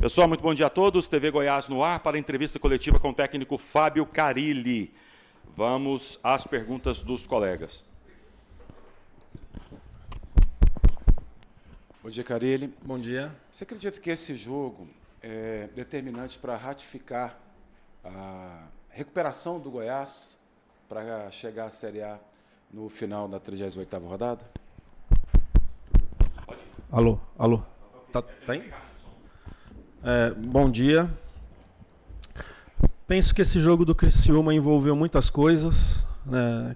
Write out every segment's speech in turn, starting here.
Pessoal, muito bom dia a todos. TV Goiás no ar para a entrevista coletiva com o técnico Fábio Carilli. Vamos às perguntas dos colegas. Bom dia, Carilli. Bom dia. Você acredita que esse jogo é determinante para ratificar a recuperação do Goiás para chegar à Série A no final da 38ª rodada? Alô? Tá aí? Bom dia. Penso que esse jogo do Criciúma envolveu muitas coisas.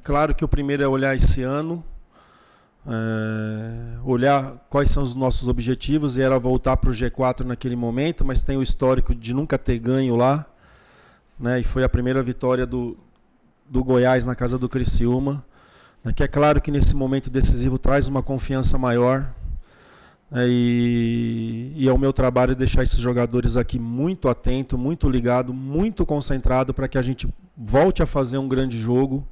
Claro que o primeiro é olhar esse ano, olhar quais são os nossos objetivos, e era voltar para o G4 naquele momento, mas tem o histórico de nunca ter ganho lá, e foi a primeira vitória do Goiás na casa do Criciúma, que é claro que nesse momento decisivo traz uma confiança maior. E é o meu trabalho deixar esses jogadores aqui muito atento, muito ligado, muito concentrado para que a gente volte a fazer um grande jogo.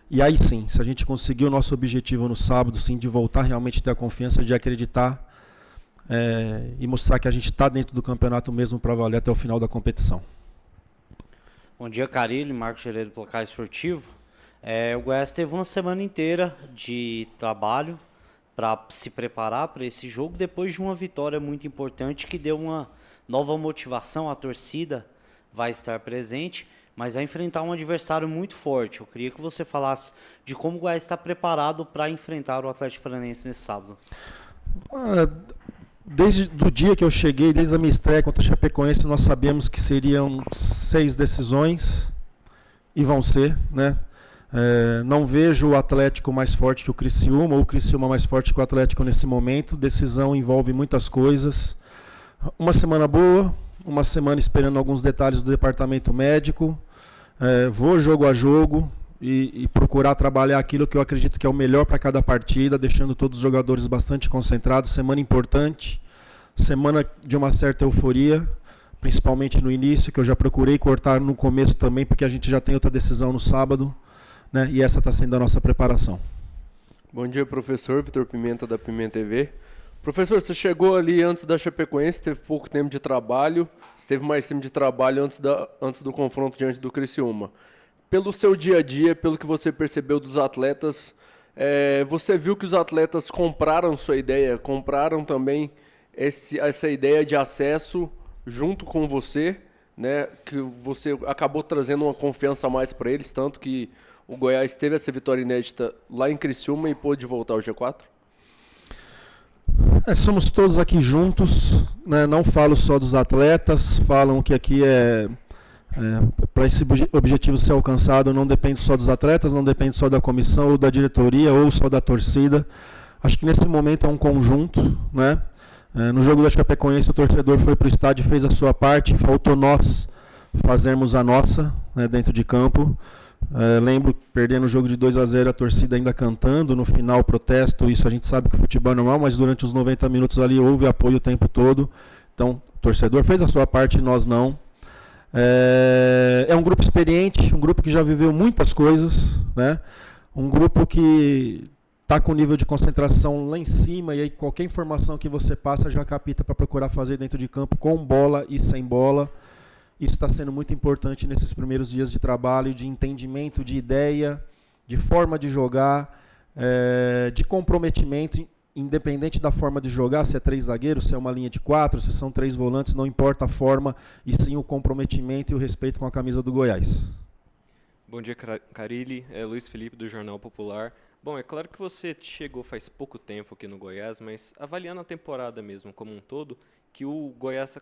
E aí sim, se a gente conseguir o nosso objetivo no sábado, sim, de voltar realmente a ter a confiança, de acreditar e mostrar que a gente está dentro do campeonato mesmo para valer até o final da competição. Bom dia, Carilli, Marcos Gereiro do Placar Esportivo. O Goiás teve uma semana inteira de trabalho para se preparar para esse jogo, depois de uma vitória muito importante que deu uma nova motivação. A torcida vai estar presente, mas vai enfrentar um adversário muito forte. Eu queria que você falasse de como o Goiás está preparado para enfrentar o Atlético Paranaense nesse sábado. Desde o dia que eu cheguei, desde a minha estreia contra a Chapecoense, nós sabemos que seriam 6 decisões, e vão ser, não vejo o Atlético mais forte que o Criciúma, ou o Criciúma mais forte que o Atlético nesse momento. Decisão envolve muitas coisas. Uma semana boa, uma semana esperando alguns detalhes do departamento médico. Vou jogo a jogo e procurar trabalhar aquilo que eu acredito que é o melhor para cada partida, deixando todos os jogadores bastante concentrados. Semana importante, semana de uma certa euforia, principalmente no início, que eu já procurei cortar no começo também, porque a gente já tem outra decisão no sábado. E essa está sendo a nossa preparação. Bom dia, professor Vitor Pimenta, da Pimenta TV. Professor, você chegou ali antes da Chapecoense, teve pouco tempo de trabalho, você teve mais tempo de trabalho antes do confronto diante do Criciúma. Pelo seu dia a dia, pelo que você percebeu dos atletas, você viu que os atletas compraram sua ideia, compraram também essa ideia de acesso junto com você, que você acabou trazendo uma confiança a mais para eles, tanto que o Goiás teve essa vitória inédita lá em Criciúma e pôde voltar ao G4? Somos todos aqui juntos, não falo só dos atletas, falam que aqui para esse objetivo ser alcançado não depende só dos atletas, não depende só da comissão ou da diretoria ou só da torcida. Acho que nesse momento é um conjunto, No jogo da Chapecoense, o torcedor foi para o estádio e fez a sua parte, faltou nós fazermos a nossa, dentro de campo. Lembro, perdendo o jogo de 2-0, a torcida ainda cantando, no final protesto. Isso a gente sabe que o futebol é normal, mas durante os 90 minutos ali houve apoio o tempo todo. Então o torcedor fez a sua parte e nós não. É um grupo experiente, um grupo que já viveu muitas coisas, Um grupo que está com nível de concentração lá em cima, e aí qualquer informação que você passa já capta para procurar fazer dentro de campo, com bola e sem bola. Isso está sendo muito importante nesses primeiros dias de trabalho, de entendimento, de ideia, de forma de jogar, de comprometimento, independente da forma de jogar, se é 3 zagueiros, se é uma linha de 4, se são 3 volantes, não importa a forma, e sim o comprometimento e o respeito com a camisa do Goiás. Bom dia, Carilli, Luiz Felipe, do Jornal Popular. Bom, é claro que você chegou faz pouco tempo aqui no Goiás, mas avaliando a temporada mesmo como um todo, que o Goiás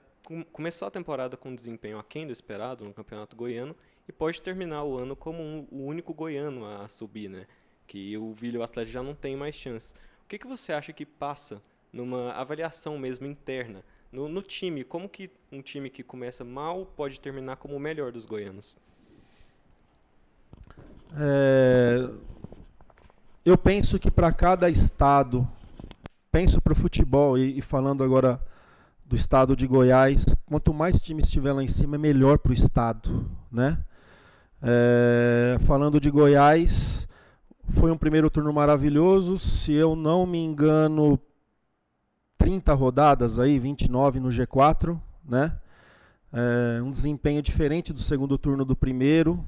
começou a temporada com um desempenho aquém do esperado no Campeonato Goiano e pode terminar o ano como o único goiano a subir, Que o Vila e o Atlético já não tem mais chance. O que você acha que passa numa avaliação mesmo interna, no time? Como que um time que começa mal pode terminar como o melhor dos goianos? Eu penso que para cada estado, penso para o futebol, e falando agora do estado de Goiás, quanto mais times estiver lá em cima, é melhor para o estado, Falando de Goiás, foi um primeiro turno maravilhoso, se eu não me engano, 30 rodadas aí, 29 no G4, né? Um desempenho diferente do segundo turno do primeiro,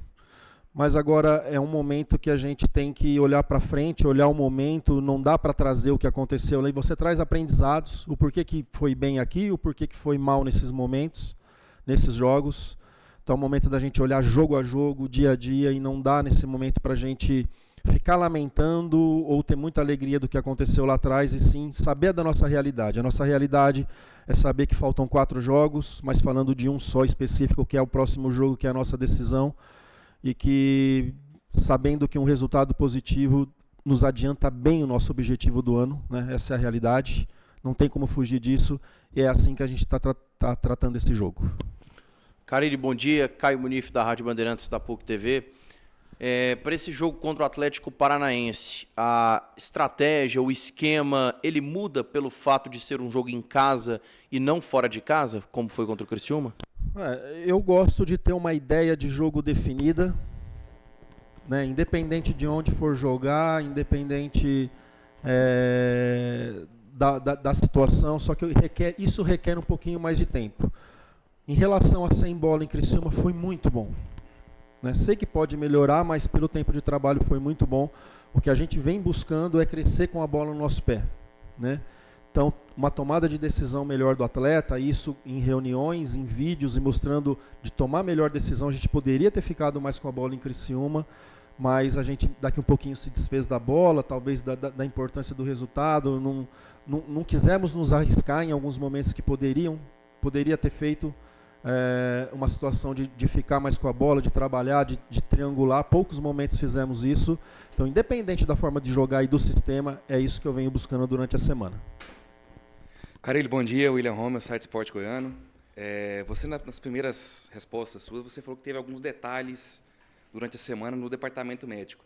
mas agora é um momento que a gente tem que olhar para frente, olhar o momento, não dá para trazer o que aconteceu ali, você traz aprendizados, o porquê que foi bem aqui, o porquê que foi mal nesses momentos, nesses jogos. Então é o momento da gente olhar jogo a jogo, dia a dia, e não dá nesse momento para a gente ficar lamentando ou ter muita alegria do que aconteceu lá atrás, e sim saber da nossa realidade. A nossa realidade é saber que faltam 4 jogos, mas falando de um só específico, que é o próximo jogo, que é a nossa decisão, e que sabendo que um resultado positivo nos adianta bem o nosso objetivo do ano, né? Essa é a realidade, não tem como fugir disso, e é assim que a gente está tratando esse jogo. Carille, bom dia. Caio Munif, da Rádio Bandeirantes da PUC TV. Para esse jogo contra o Atlético Paranaense, a estratégia, o esquema, ele muda pelo fato de ser um jogo em casa e não fora de casa, como foi contra o Criciúma? Eu gosto de ter uma ideia de jogo definida, né? Independente de onde for jogar, independente da situação, só que isso requer um pouquinho mais de tempo. Em relação a sem bola em Criciúma, foi muito bom. Sei que pode melhorar, mas pelo tempo de trabalho foi muito bom. O que a gente vem buscando é crescer com a bola no nosso pé, né? Então, uma tomada de decisão melhor do atleta, isso em reuniões, em vídeos e mostrando de tomar melhor decisão. A gente poderia ter ficado mais com a bola em Criciúma, mas a gente daqui um pouquinho se desfez da bola, talvez da importância do resultado. Não quisemos nos arriscar em alguns momentos que poderia ter feito uma situação de ficar mais com a bola, de trabalhar, de triangular. Poucos momentos fizemos isso. Então, independente da forma de jogar e do sistema, é isso que eu venho buscando durante a semana. Carille, bom dia. William Romer, site Esporte Goiano. Você, nas primeiras respostas suas, você falou que teve alguns detalhes durante a semana no departamento médico.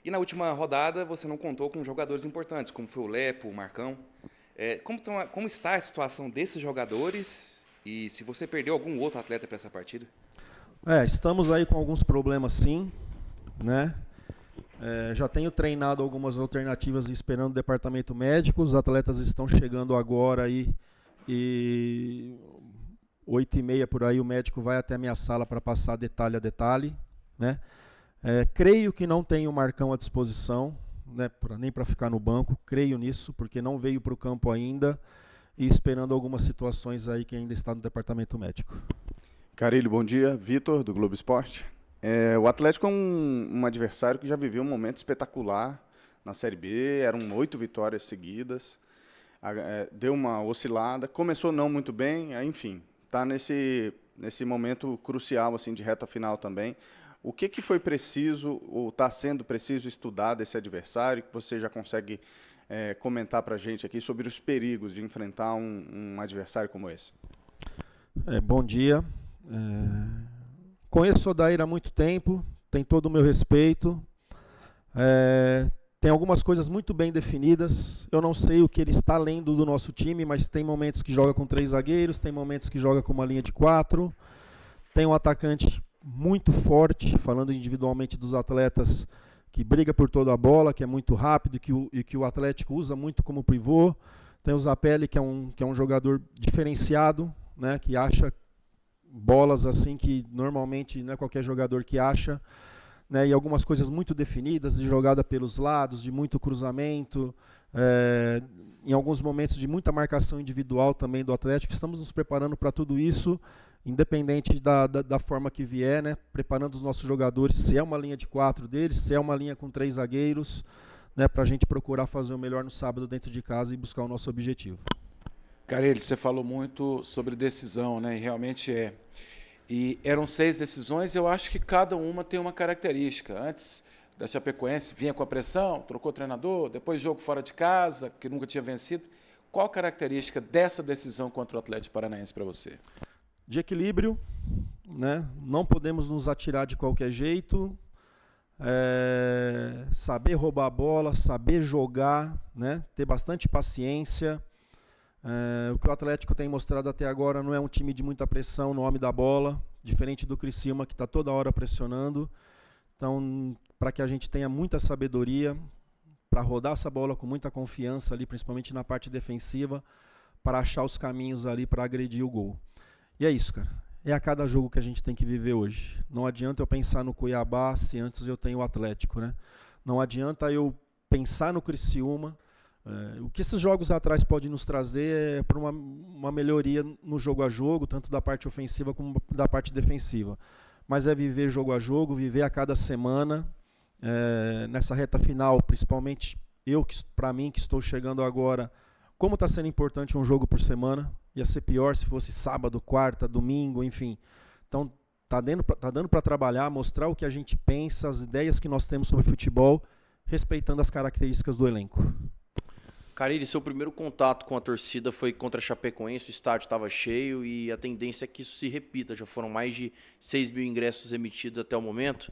E na última rodada, você não contou com jogadores importantes, como foi o Lepo, o Marcão. Como está a situação desses jogadores? E se você perdeu algum outro atleta para essa partida? Estamos aí com alguns problemas, sim, né? Já tenho treinado algumas alternativas esperando o departamento médico. Os atletas estão chegando agora aí, e 8h30 por aí o médico vai até a minha sala para passar detalhe a detalhe, né? Creio que não tem o Marcão à disposição, né, nem para ficar no banco. Creio nisso, porque não veio para o campo ainda, e esperando algumas situações aí que ainda está no departamento médico. Carille, bom dia. Vitor, do Globo Esporte. O Atlético é um adversário que já viveu um momento espetacular na Série B, eram 8 vitórias seguidas, deu uma oscilada, começou não muito bem, enfim, está nesse momento crucial assim, de reta final também. O que foi preciso, ou está sendo preciso estudar desse adversário, que você já consegue comentar para a gente aqui sobre os perigos de enfrentar um adversário como esse? Bom dia. Conheço o Odair há muito tempo, tem todo o meu respeito. Tem algumas coisas muito bem definidas. Eu não sei o que ele está lendo do nosso time, mas tem momentos que joga com 3 zagueiros, tem momentos que joga com uma linha de 4. Tem um atacante muito forte, falando individualmente dos atletas, que briga por toda a bola, que é muito rápido e que o Atlético usa muito como pivô. Tem o Zapelli, que é um jogador diferenciado, né, que acha bolas assim que normalmente não é qualquer jogador que acha, né, e algumas coisas muito definidas, de jogada pelos lados, de muito cruzamento, em alguns momentos de muita marcação individual também do Atlético. Estamos nos preparando para tudo isso, independente da forma que vier, né, preparando os nossos jogadores, se é uma linha de 4 deles, se é uma linha com 3 zagueiros, né, para a gente procurar fazer o melhor no sábado dentro de casa e buscar o nosso objetivo. Carille, você falou muito sobre decisão, né? E realmente é. E eram 6 decisões, eu acho que cada uma tem uma característica. Antes da Chapecoense, vinha com a pressão, trocou o treinador, depois jogo fora de casa, que nunca tinha vencido. Qual a característica dessa decisão contra o Atlético Paranaense para você? De equilíbrio, né? Não podemos nos atirar de qualquer jeito, saber roubar a bola, saber jogar, né? Ter bastante paciência. O que o Atlético tem mostrado até agora não é um time de muita pressão no homem da bola, diferente do Criciúma, que está toda hora pressionando. Então, para que a gente tenha muita sabedoria, para rodar essa bola com muita confiança ali, principalmente na parte defensiva, para achar os caminhos ali para agredir o gol. E é isso, cara. É a cada jogo que a gente tem que viver hoje. Não adianta eu pensar no Cuiabá se antes eu tenho o Atlético, né? Não adianta eu pensar no Criciúma. O que esses jogos atrás podem nos trazer é para uma melhoria no jogo a jogo, tanto da parte ofensiva como da parte defensiva. Mas é viver jogo a jogo, viver a cada semana. Nessa reta final, principalmente para mim que estou chegando agora, como está sendo importante um jogo por semana. Ia ser pior se fosse sábado, quarta, domingo, enfim. Então, tá dando para trabalhar, mostrar o que a gente pensa, as ideias que nós temos sobre futebol, respeitando as características do elenco. Carille, seu primeiro contato com a torcida foi contra a Chapecoense, o estádio estava cheio e a tendência é que isso se repita. Já foram mais de 6 mil ingressos emitidos até o momento.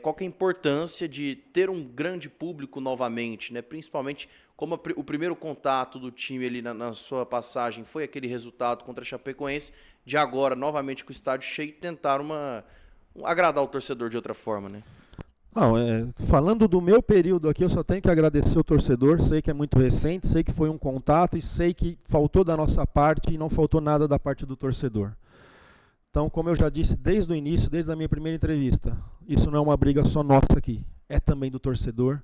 Qual que é a importância de ter um grande público novamente, né? Principalmente como o primeiro contato do time ali na sua passagem foi aquele resultado contra a Chapecoense, de agora, novamente com o estádio cheio, tentar agradar o torcedor de outra forma, né? Não, falando do meu período aqui, eu só tenho que agradecer o torcedor. Sei que é muito recente, sei que foi um contato e sei que faltou da nossa parte e não faltou nada da parte do torcedor. Então, como eu já disse desde o início, desde a minha primeira entrevista, isso não é uma briga só nossa aqui, é também do torcedor.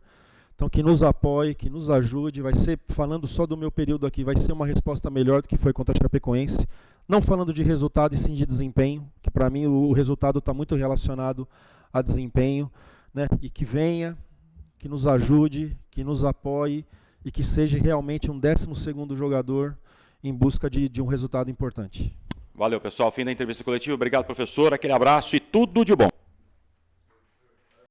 Então, que nos apoie, que nos ajude, vai ser, falando só do meu período aqui, vai ser uma resposta melhor do que foi contra a Chapecoense. Não falando de resultado e sim de desempenho, que para mim o resultado está muito relacionado a desempenho, né? E que venha, que nos ajude, que nos apoie e que seja realmente um 12º jogador em busca de um resultado importante. Valeu, pessoal. Fim da entrevista coletiva. Obrigado, professor. Aquele abraço e tudo de bom.